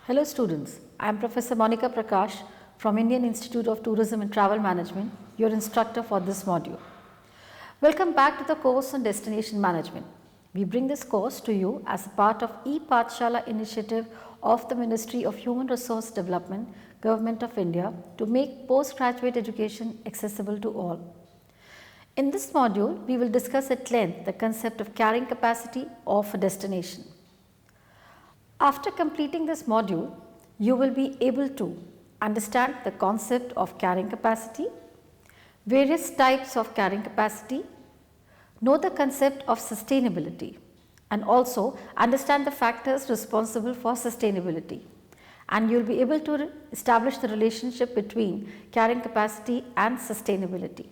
Hello students, I am Professor Monica Prakash from Indian Institute of Tourism and Travel Management, your instructor for this module. Welcome back to the course on Destination Management. We bring this course to you as a part of ePathshala initiative of the Ministry of Human Resource Development, Government of India to make postgraduate education accessible to all. In this module, we will discuss at length the concept of carrying capacity of a destination. After completing this module, you will be able to understand the concept of carrying capacity, various types of carrying capacity, know the concept of sustainability, and also understand the factors responsible for sustainability. And you will be able to establish the relationship between carrying capacity and sustainability.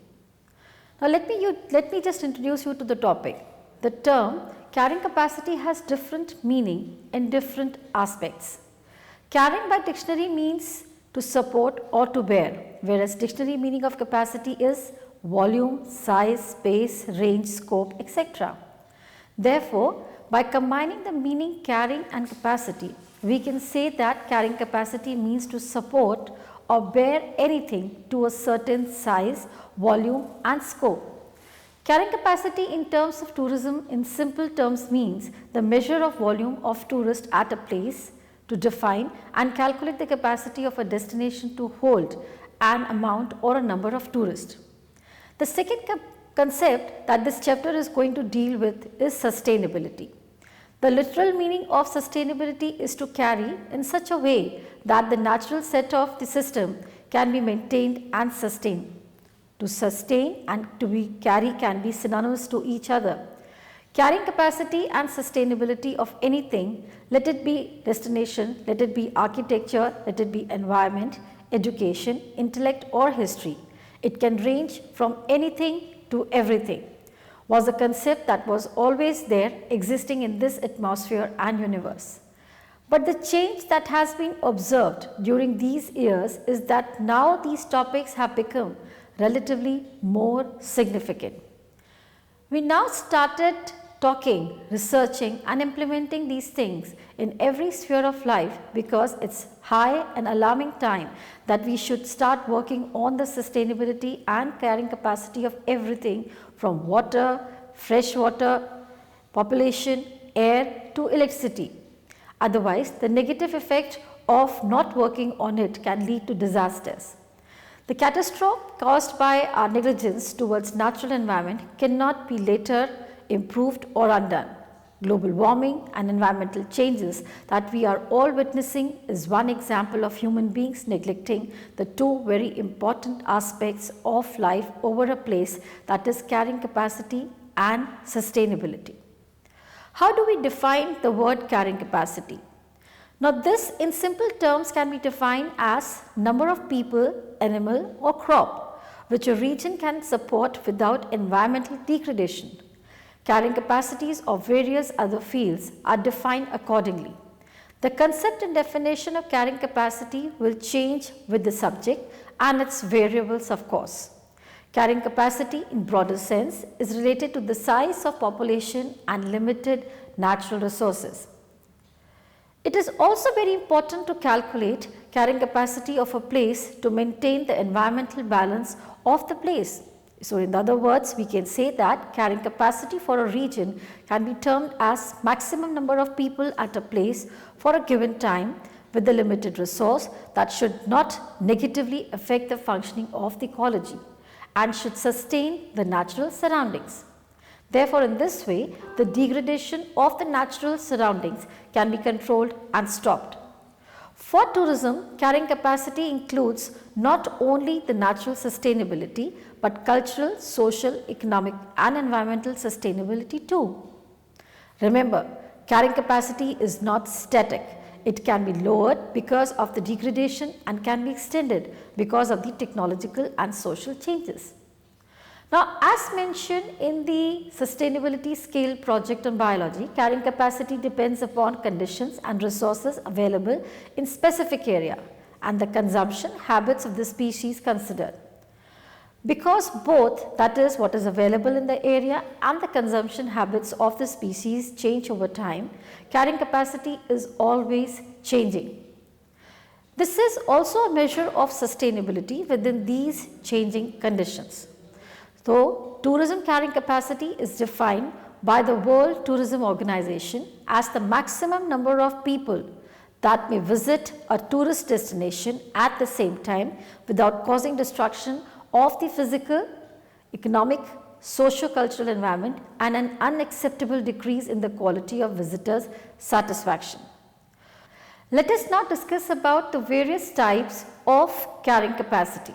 Now let me just introduce you to the topic. The term carrying capacity has different meaning in different aspects. Carrying by dictionary means to support or to bear, whereas dictionary meaning of capacity is volume, size, space, range, scope, etc. Therefore, by combining the meaning carrying and capacity, we can say that carrying capacity means to support or bear anything to a certain size, volume and scope. Carrying capacity in terms of tourism in simple terms means the measure of volume of tourists at a place to define and calculate the capacity of a destination to hold an amount or a number of tourists. The second concept that this chapter is going to deal with is sustainability. The literal meaning of sustainability is to carry in such a way that the natural set of the system can be maintained and sustained. To sustain and to carry can be synonymous to each other. Carrying capacity and sustainability of anything, let it be destination, let it be architecture, let it be environment, education, intellect or history. It can range from anything to everything, was a concept that was always there existing in this atmosphere and universe. But the change that has been observed during these years is that now these topics have become relatively more significant. We now started talking, researching and implementing these things in every sphere of life because it's high and alarming time that we should start working on the sustainability and carrying capacity of everything from water, fresh water, population, air to electricity. Otherwise, the negative effect of not working on it can lead to disasters. The catastrophe caused by our negligence towards natural environment cannot be later improved or undone. Global warming and environmental changes that we are all witnessing is one example of human beings neglecting the two very important aspects of life over a place, that is carrying capacity and sustainability. How do we define the word carrying capacity? Now this in simple terms can be defined as number of people, animal or crop which a region can support without environmental degradation. Carrying capacities of various other fields are defined accordingly. The concept and definition of carrying capacity will change with the subject and its variables of course. Carrying capacity in broader sense is related to the size of population and limited natural resources. It is also very important to calculate carrying capacity of a place to maintain the environmental balance of the place. So in other words, we can say that carrying capacity for a region can be termed as maximum number of people at a place for a given time with the limited resource that should not negatively affect the functioning of the ecology and should sustain the natural surroundings. Therefore, in this way, the degradation of the natural surroundings can be controlled and stopped. For tourism, carrying capacity includes not only the natural sustainability, but cultural, social, economic and environmental sustainability too. Remember, carrying capacity is not static. It can be lowered because of the degradation and can be extended because of the technological and social changes. Now, as mentioned in the sustainability scale project on biology, carrying capacity depends upon conditions and resources available in specific area and the consumption habits of the species considered. Because both, that is what is available in the area and the consumption habits of the species change over time, carrying capacity is always changing. This is also a measure of sustainability within these changing conditions. So, tourism carrying capacity is defined by the World Tourism Organization as the maximum number of people that may visit a tourist destination at the same time without causing destruction of the physical, economic, socio-cultural environment and an unacceptable decrease in the quality of visitors' satisfaction. Let us now discuss about the various types of carrying capacity.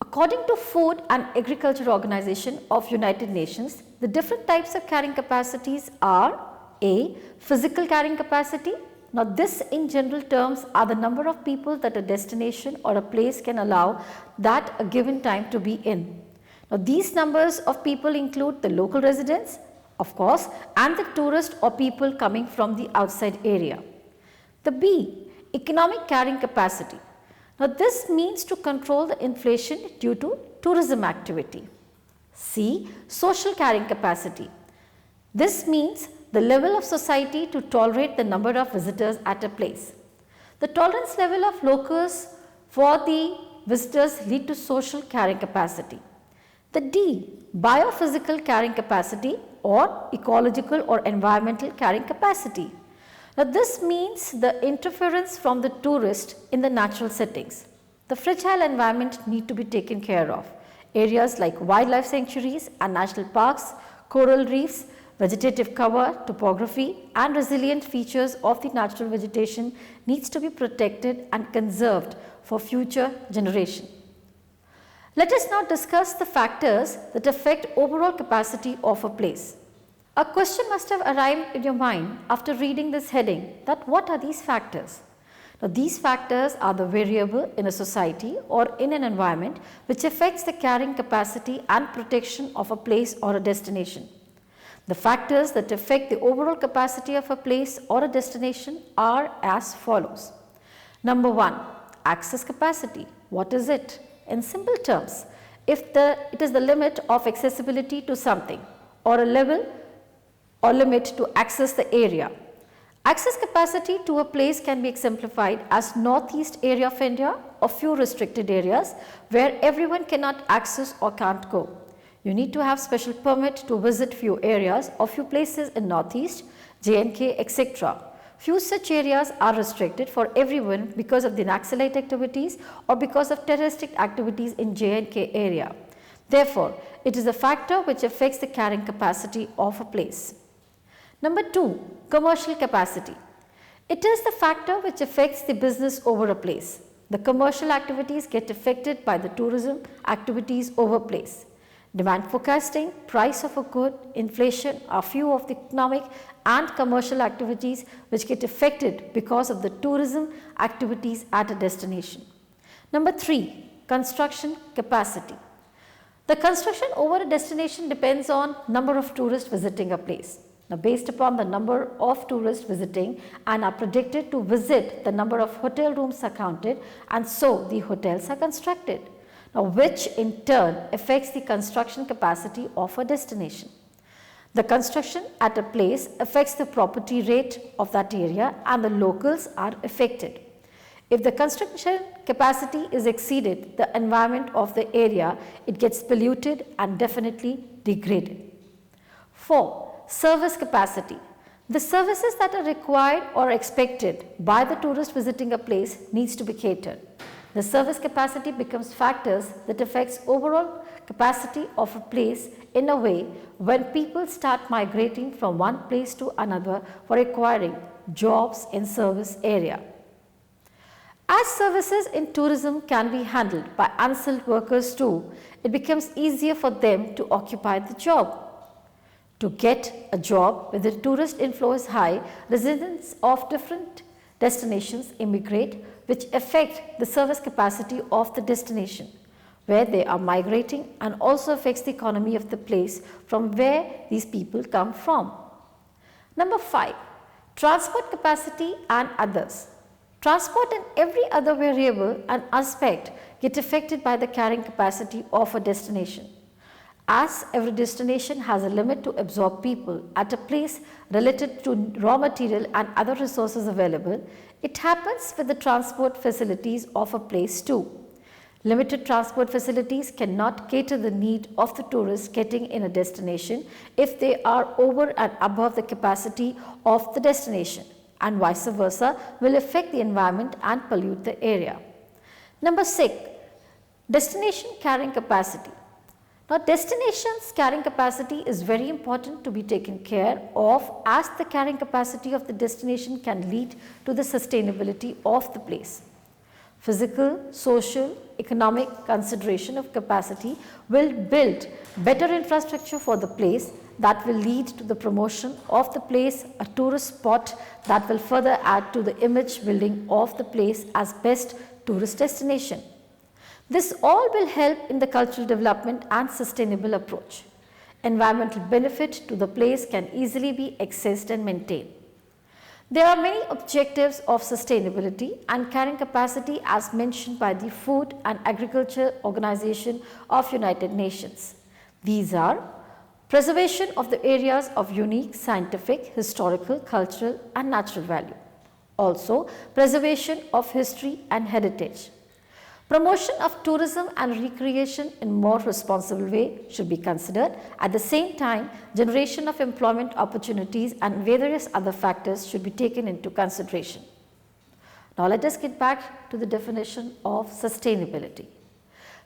According to Food and Agriculture Organization of United Nations, the different types of carrying capacities are A. Physical carrying capacity. Now this in general terms are the number of people that a destination or a place can allow that a given time to be in. Now these numbers of people include the local residents, of course, and the tourists or people coming from the outside area. The B. Economic carrying capacity. Now this means to control the inflation due to tourism activity. C. Social carrying capacity. This means the level of society to tolerate the number of visitors at a place. The tolerance level of locals for the visitors lead to social carrying capacity. The D. Biophysical carrying capacity or ecological or environmental carrying capacity. Now this means the interference from the tourist in the natural settings. The fragile environment need to be taken care of. Areas like wildlife sanctuaries and national parks, coral reefs, vegetative cover, topography and resilient features of the natural vegetation needs to be protected and conserved for future generation. Let us now discuss the factors that affect overall capacity of a place. A question must have arrived in your mind after reading this heading that what are these factors? Now these factors are the variable in a society or in an environment which affects the carrying capacity and protection of a place or a destination. The factors that affect the overall capacity of a place or a destination are as follows. Number 1, access capacity. What is it? In simple terms, it is the limit of accessibility to something or a level or limit to access the area. Access capacity to a place can be exemplified as northeast area of India or few restricted areas where everyone cannot access or can't go. You need to have special permit to visit few areas or few places in northeast, J&K, etc. Few such areas are restricted for everyone because of the Naxalite activities or because of terroristic activities in J&K area. Therefore, it is a factor which affects the carrying capacity of a place. Number 2, commercial capacity. It is the factor which affects the business over a place. The commercial activities get affected by the tourism activities over place. Demand forecasting, price of a good, inflation are few of the economic and commercial activities which get affected because of the tourism activities at a destination. Number 3, construction capacity. The construction over a destination depends on number of tourists visiting a place. Now based upon the number of tourists visiting and are predicted to visit, the number of hotel rooms are counted and so the hotels are constructed. Now which in turn affects the construction capacity of a destination. The construction at a place affects the property rate of that area and the locals are affected. If the construction capacity is exceeded, the environment of the area, it gets polluted and definitely degraded. 4. Service capacity. The services that are required or expected by the tourist visiting a place needs to be catered. The service capacity becomes factors that affects overall capacity of a place in a way when people start migrating from one place to another for acquiring jobs in service area. As services in tourism can be handled by unskilled workers too, it becomes easier for them to occupy the job. To get a job where the tourist inflow is high, residents of different destinations immigrate, which affect the service capacity of the destination where they are migrating and also affects the economy of the place from where these people come from. Number 5, transport capacity and others. Transport and every other variable and aspect get affected by the carrying capacity of a destination. as every destination has a limit to absorb people at a place related to raw material and other resources available, it happens with the transport facilities of a place too. Limited transport facilities cannot cater the need of the tourists getting in a destination if they are over and above the capacity of the destination, and vice versa will affect the environment and pollute the area. Number 6, destination carrying capacity. Now, destinations carrying capacity is very important to be taken care of, as the carrying capacity of the destination can lead to the sustainability of the place. Physical, social, economic consideration of capacity will build better infrastructure for the place that will lead to the promotion of the place, a tourist spot that will further add to the image building of the place as best tourist destination. This all will help in the cultural development and sustainable approach. Environmental benefit to the place can easily be accessed and maintained. There are many objectives of sustainability and carrying capacity as mentioned by the Food and Agriculture Organization of United Nations. These are preservation of the areas of unique scientific, historical, cultural and natural value. Also, preservation of history and heritage. Promotion of tourism and recreation in more responsible way should be considered. At the same time, generation of employment opportunities and various other factors should be taken into consideration. Now let us get back to the definition of sustainability.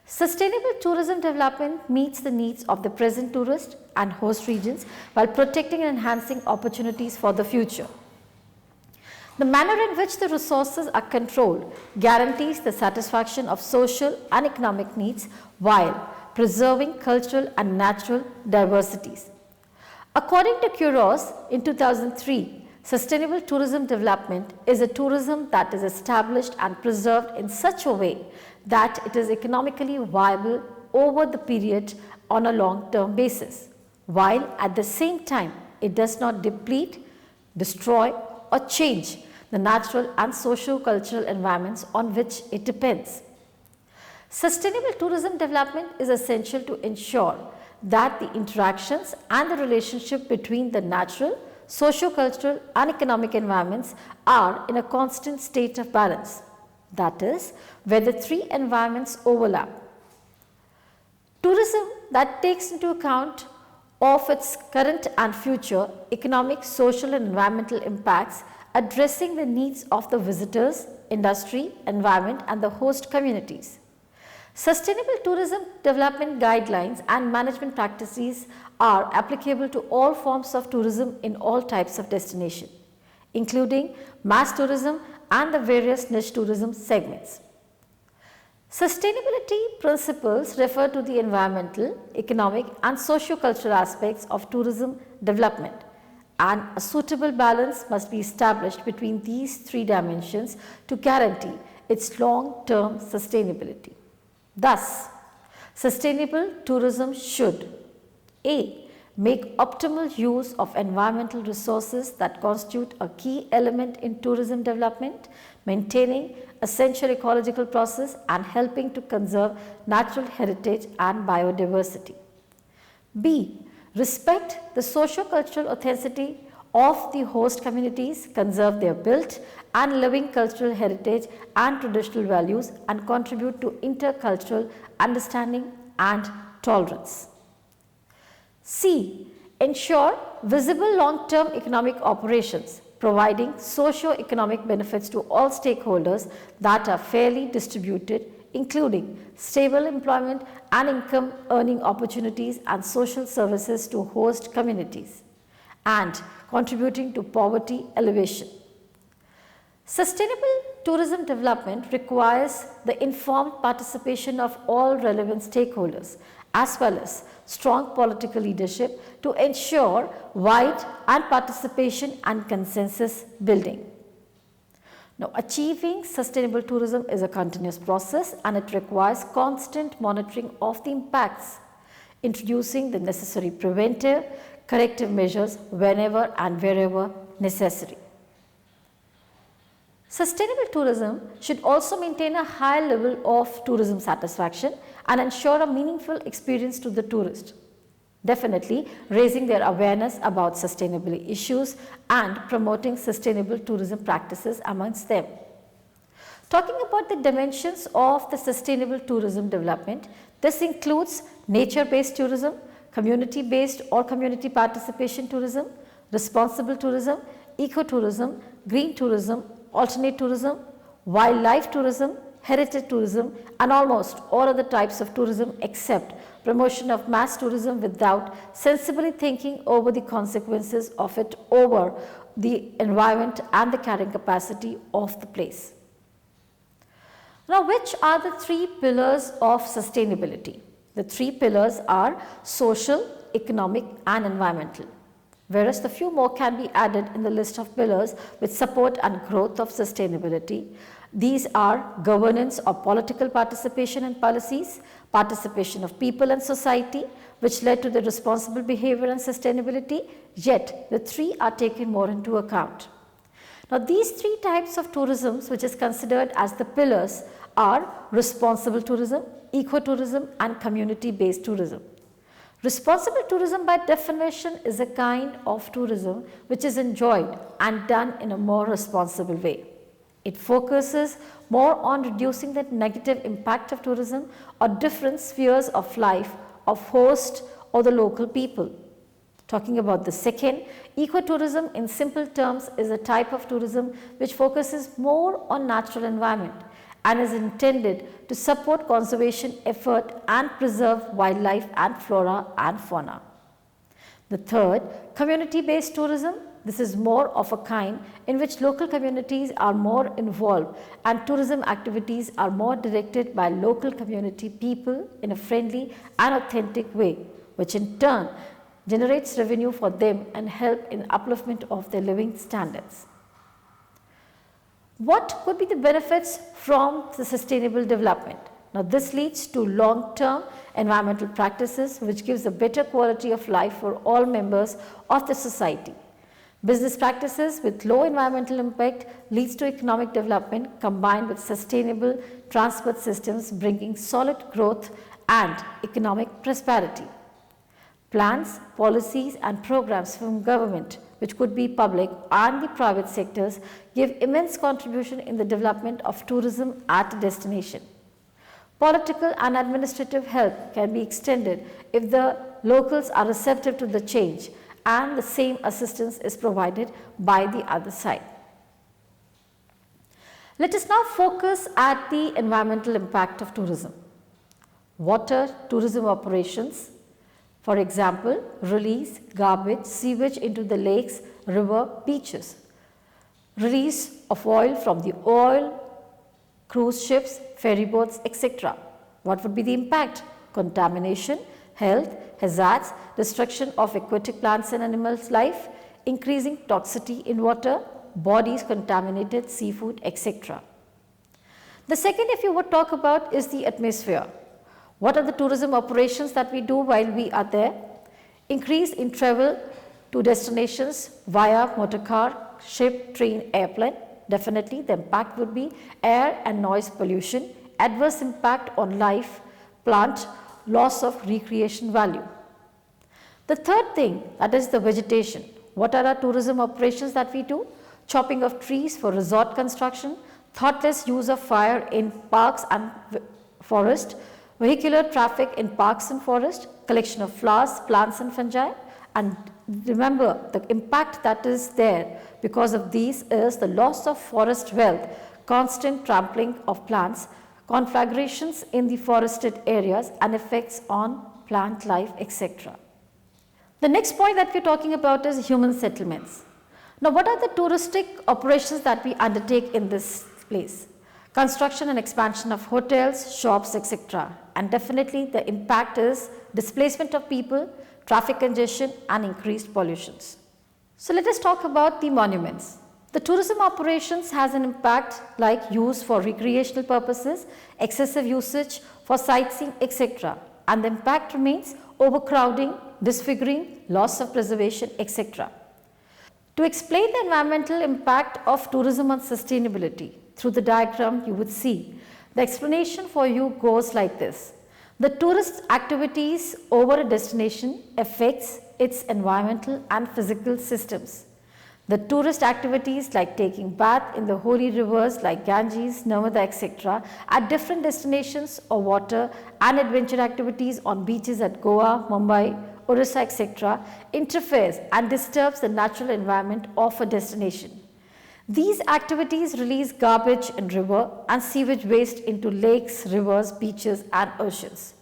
Sustainable tourism development meets the needs of the present tourist and host regions while protecting and enhancing opportunities for the future. The manner in which the resources are controlled guarantees the satisfaction of social and economic needs while preserving cultural and natural diversities. According to Kuros in 2003, sustainable tourism development is a tourism that is established and preserved in such a way that it is economically viable over the period on a long-term basis, while at the same time it does not deplete, destroy or change the natural and socio-cultural environments on which it depends. Sustainable tourism development is essential to ensure that the interactions and the relationship between the natural, socio-cultural and economic environments are in a constant state of balance, that is, where the three environments overlap. Tourism that takes into account of its current and future economic, social and environmental impacts, addressing the needs of the visitors, industry, environment and the host communities. Sustainable tourism development guidelines and management practices are applicable to all forms of tourism in all types of destination, including mass tourism and the various niche tourism segments. Sustainability principles refer to the environmental, economic and socio-cultural aspects of tourism development, and a suitable balance must be established between these three dimensions to guarantee its long-term sustainability. Thus, sustainable tourism should A. Make optimal use of environmental resources that constitute a key element in tourism development, maintaining essential ecological process and helping to conserve natural heritage and biodiversity. B. Respect the socio-cultural authenticity of the host communities, conserve their built and living cultural heritage and traditional values and contribute to intercultural understanding and tolerance. C. Ensure visible long-term economic operations, providing socio-economic benefits to all stakeholders that are fairly distributed, including stable employment and income earning opportunities and social services to host communities, and contributing to poverty alleviation. Sustainable tourism development requires the informed participation of all relevant stakeholders as well as strong political leadership to ensure wide and participation and consensus building. Now, achieving sustainable tourism is a continuous process and it requires constant monitoring of the impacts, introducing the necessary preventive, corrective measures whenever and wherever necessary. Sustainable tourism should also maintain a high level of tourism satisfaction and ensure a meaningful experience to the tourist. Definitely raising their awareness about sustainability issues and promoting sustainable tourism practices amongst them. Talking about the dimensions of the sustainable tourism development, this includes nature-based tourism, community-based or community participation tourism, responsible tourism, ecotourism, green tourism, alternate tourism, wildlife tourism, heritage tourism and almost all other types of tourism except promotion of mass tourism without sensibly thinking over the consequences of it over the environment and the carrying capacity of the place. Now, which are the three pillars of sustainability? The three pillars are social, economic and environmental, whereas the few more can be added in the list of pillars which support and growth of sustainability. These are governance or political participation in policies, participation of people and society, which led to the responsible behavior and sustainability, yet the three are taken more into account. Now, these three types of tourism which is considered as the pillars are responsible tourism, ecotourism and community-based tourism. Responsible tourism by definition is a kind of tourism which is enjoyed and done in a more responsible way. It focuses more on reducing the negative impact of tourism or different spheres of life of host or the local people. Talking about the second, ecotourism in simple terms is a type of tourism which focuses more on natural environment and is intended to support conservation effort and preserve wildlife and flora and fauna. The third, community-based tourism. This is more of a kind in which local communities are more involved and tourism activities are more directed by local community people in a friendly and authentic way, which in turn generates revenue for them and help in upliftment of their living standards. What could be the benefits from the sustainable development? Now, this leads to long-term environmental practices which gives a better quality of life for all members of the society. Business practices with low environmental impact leads to economic development combined with sustainable transport systems bringing solid growth and economic prosperity. Plans, policies and programs from government, which could be public and the private sectors, give immense contribution in the development of tourism at a destination. Political and administrative help can be extended if the locals are receptive to the change and the same assistance is provided by the other side. Let us now focus at the environmental impact of tourism. Water tourism operations, for example, release garbage, sewage into the lakes, river, beaches. Release of oil from the oil, cruise ships, ferry boats, etc. What would be the impact? Contamination, health, hazards, destruction of aquatic plants and animals' life, increasing toxicity in water, bodies contaminated, seafood, etc. The second, if you would talk about, is the atmosphere. What are the tourism operations that we do while we are there? Increase in travel to destinations via motor car, ship, train, airplane. Definitely the impact would be air and noise pollution, adverse impact on life, plant, loss of recreation value. The third thing, that is the vegetation. What are our tourism operations that we do? Chopping of trees for resort construction, thoughtless use of fire in parks and forest, vehicular traffic in parks and forest, collection of flowers, plants and fungi, and remember the impact that is there because of these is the loss of forest wealth, constant trampling of plants, conflagrations in the forested areas and effects on plant life, etc. The next point that we are talking about is human settlements. Now, what are the touristic operations that we undertake in this place? Construction and expansion of hotels, shops, etc. And definitely the impact is displacement of people, traffic congestion and increased pollutions. So, let us talk about the monuments. The tourism operations has an impact like use for recreational purposes, excessive usage for sightseeing, etc. And the impact remains overcrowding, disfiguring, loss of preservation, etc. To explain the environmental impact of tourism on sustainability, through the diagram you would see, the explanation for you goes like this. The tourist activities over a destination affects its environmental and physical systems. The tourist activities like taking bath in the holy rivers like Ganges, Narmada, etc. at different destinations or water and adventure activities on beaches at Goa, Mumbai, Orissa, etc. interferes and disturbs the natural environment of a destination. These activities release garbage in river and sewage waste into lakes, rivers, beaches and oceans.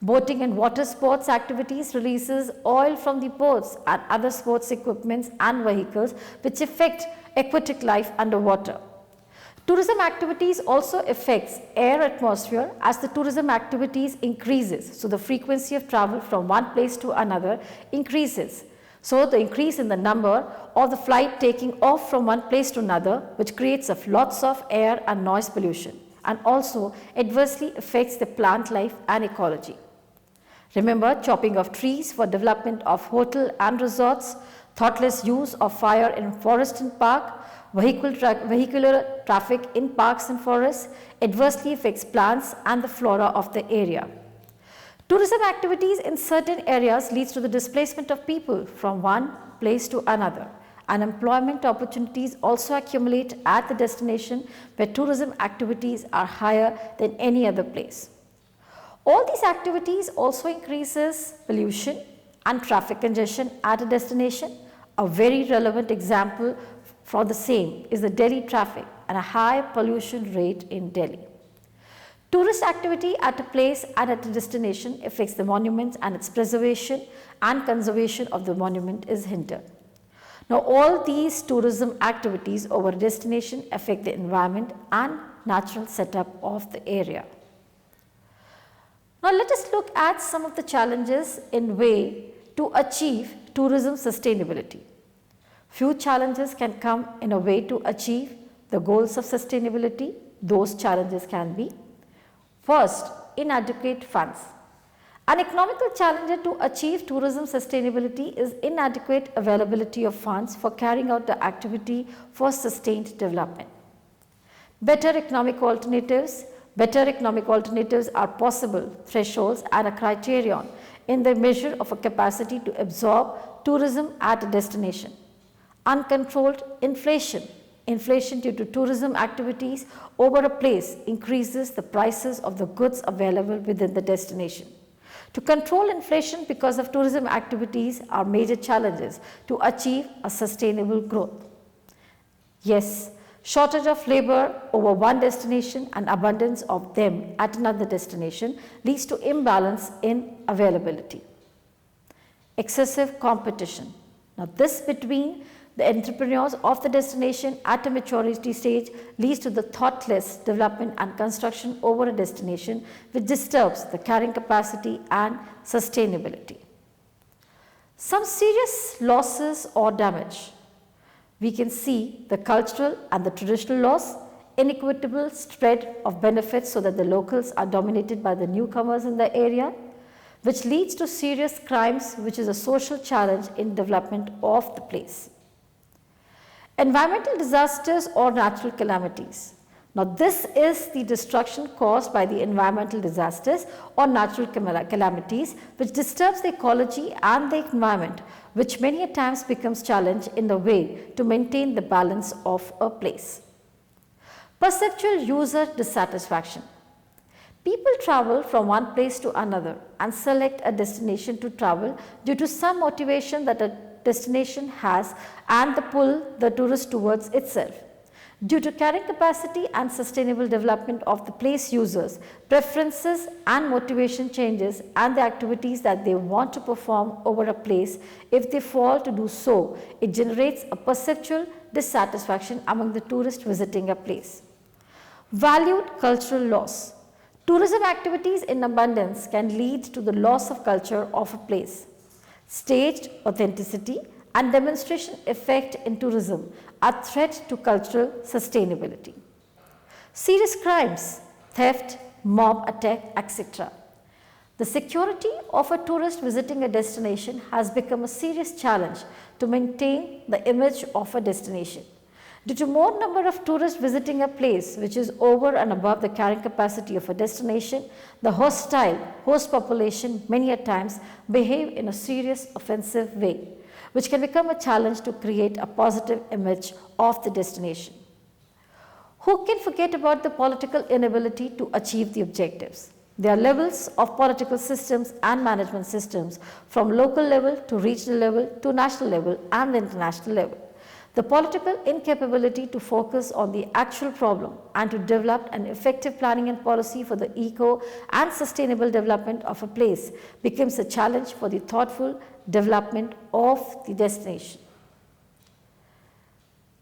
Boating and water sports activities releases oil from the boats and other sports equipments and vehicles which affect aquatic life underwater. Tourism activities also affects air atmosphere as the tourism activities increases. So, the frequency of travel from one place to another increases. So, the increase in the number of the flight taking off from one place to another which creates lots of air and noise pollution and also adversely affects the plant life and ecology. Remember, chopping of trees for development of hotel and resorts, thoughtless use of fire in forest and park, vehicular traffic in parks and forests adversely affects plants and the flora of the area. Tourism activities in certain areas leads to the displacement of people from one place to another. Unemployment opportunities also accumulate at the destination where tourism activities are higher than any other place. All these activities also increases pollution and traffic congestion at a destination. A very relevant example for the same is the Delhi traffic and a high pollution rate in Delhi. Tourist activity at a place and at a destination affects the monuments and its preservation and conservation of the monument is hindered. Now, all these tourism activities over a destination affect the environment and natural setup of the area. Now, let us look at some of the challenges in way to achieve tourism sustainability. Few challenges can come in a way to achieve the goals of sustainability. Those challenges can be: first, inadequate funds. An economical challenge to achieve tourism sustainability is inadequate availability of funds for carrying out the activity for sustained development. Better economic alternatives. Better economic alternatives are possible thresholds and a criterion in the measure of a capacity to absorb tourism at a destination. Uncontrolled inflation. Inflation due to tourism activities over a place increases the prices of the goods available within the destination. To control inflation because of tourism activities are major challenges to achieve a sustainable growth. Yes, shortage of labor over one destination and abundance of them at another destination leads to imbalance in availability. Excessive competition. Now, this between the entrepreneurs of the destination at a maturity stage leads to the thoughtless development and construction over a destination which disturbs the carrying capacity and sustainability. Some serious losses or damage. We can see the cultural and the traditional loss, inequitable spread of benefits so that the locals are dominated by the newcomers in the area, which leads to serious crimes, which is a social challenge in development of the place. Environmental disasters or natural calamities. Now, this is the destruction caused by the environmental disasters or natural calamities which disturbs the ecology and the environment, which many a times becomes challenge in the way to maintain the balance of a place. Perceptual user dissatisfaction. People travel from one place to another and select a destination to travel due to some motivation that a destination has and the pull the tourist towards itself. Due to carrying capacity and sustainable development of the place users, preferences and motivation changes and the activities that they want to perform over a place, if they fail to do so, it generates a perceptual dissatisfaction among the tourist visiting a place. Valued cultural loss. Tourism activities in abundance can lead to the loss of culture of a place. Staged authenticity and demonstration effect in tourism are threat to cultural sustainability. Serious crimes, theft, mob attack, etc. The security of a tourist visiting a destination has become a serious challenge to maintain the image of a destination. Due to more number of tourists visiting a place which is over and above the carrying capacity of a destination, the host population many a times behave in a serious offensive way, which can become a challenge to create a positive image of the destination. Who can forget about the political inability to achieve the objectives? There are levels of political systems and management systems from local level to regional level to national level and international level. The political incapability to focus on the actual problem and to develop an effective planning and policy for the eco and sustainable development of a place becomes a challenge for the thoughtful development of the destination.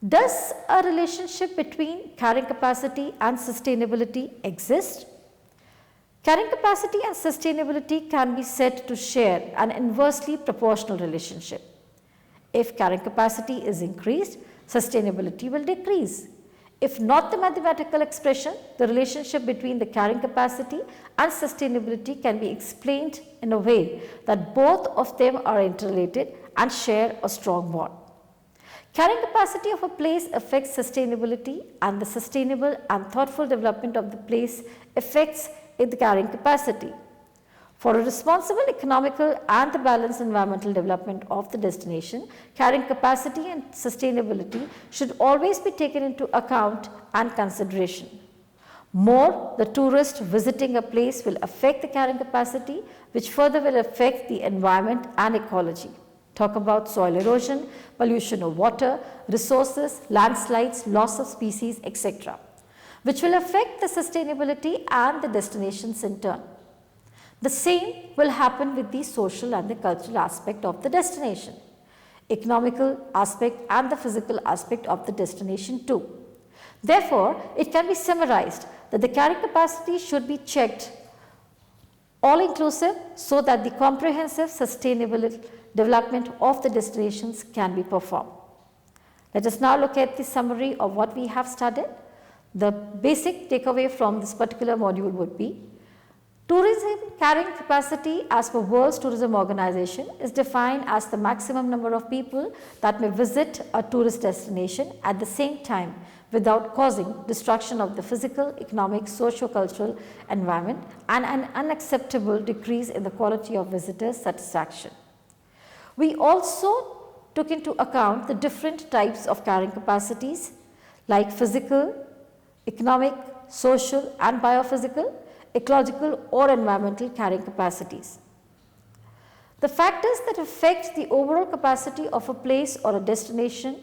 Does a relationship between carrying capacity and sustainability exist? Carrying capacity and sustainability can be said to share an inversely proportional relationship. If carrying capacity is increased, sustainability will decrease. If not the mathematical expression, the relationship between the carrying capacity and sustainability can be explained in a way that both of them are interrelated and share a strong bond. Carrying capacity of a place affects sustainability, and the sustainable and thoughtful development of the place affects the carrying capacity. For a responsible, economical and the balanced environmental development of the destination, carrying capacity and sustainability should always be taken into account and consideration. More, the tourist visiting a place will affect the carrying capacity, which further will affect the environment and ecology. Talk about soil erosion, pollution of water, resources, landslides, loss of species, etc., which will affect the sustainability and the destinations in turn. The same will happen with the social and the cultural aspect of the destination, economical aspect and the physical aspect of the destination too. Therefore, it can be summarized that the carrying capacity should be checked all inclusive so that the comprehensive sustainable development of the destinations can be performed. Let us now look at the summary of what we have studied. The basic takeaway from this particular module would be: tourism carrying capacity as per World Tourism Organization is defined as the maximum number of people that may visit a tourist destination at the same time without causing destruction of the physical, economic, socio-cultural environment and an unacceptable decrease in the quality of visitors' satisfaction. We also took into account the different types of carrying capacities like physical, economic, social and biophysical, ecological or environmental carrying capacities. The factors that affect the overall capacity of a place or a destination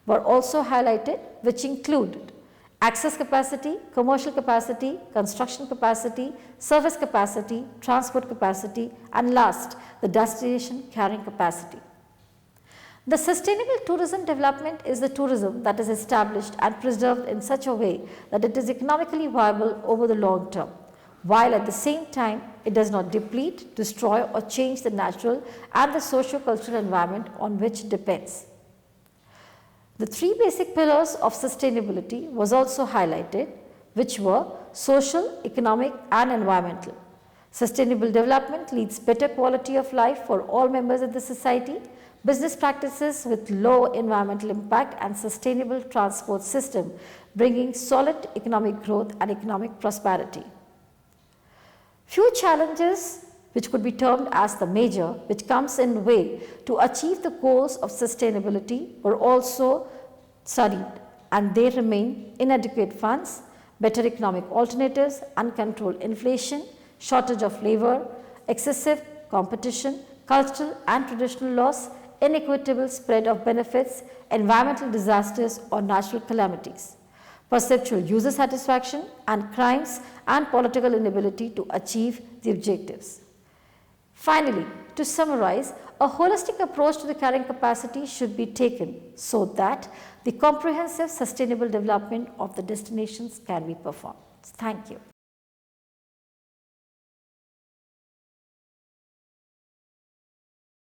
were also highlighted, which included access capacity, commercial capacity, construction capacity, service capacity, transport capacity, and last, the destination carrying capacity. The sustainable tourism development is the tourism that is established and preserved in such a way that it is economically viable over the long term, while at the same time it does not deplete, destroy or change the natural and the socio-cultural environment on which it depends. The three basic pillars of sustainability was also highlighted, which were social, economic and environmental. Sustainable development leads better quality of life for all members of the society, business practices with low environmental impact and sustainable transport system bringing solid economic growth and economic prosperity. Few challenges which could be termed as the major, which comes in way to achieve the goals of sustainability, were also studied, and they remain inadequate funds, better economic alternatives, uncontrolled inflation, shortage of labor, excessive competition, cultural and traditional loss, inequitable spread of benefits, environmental disasters or natural calamities, perceptual user satisfaction, and crimes and political inability to achieve the objectives. Finally, to summarize, a holistic approach to the carrying capacity should be taken so that the comprehensive sustainable development of the destinations can be performed. Thank you.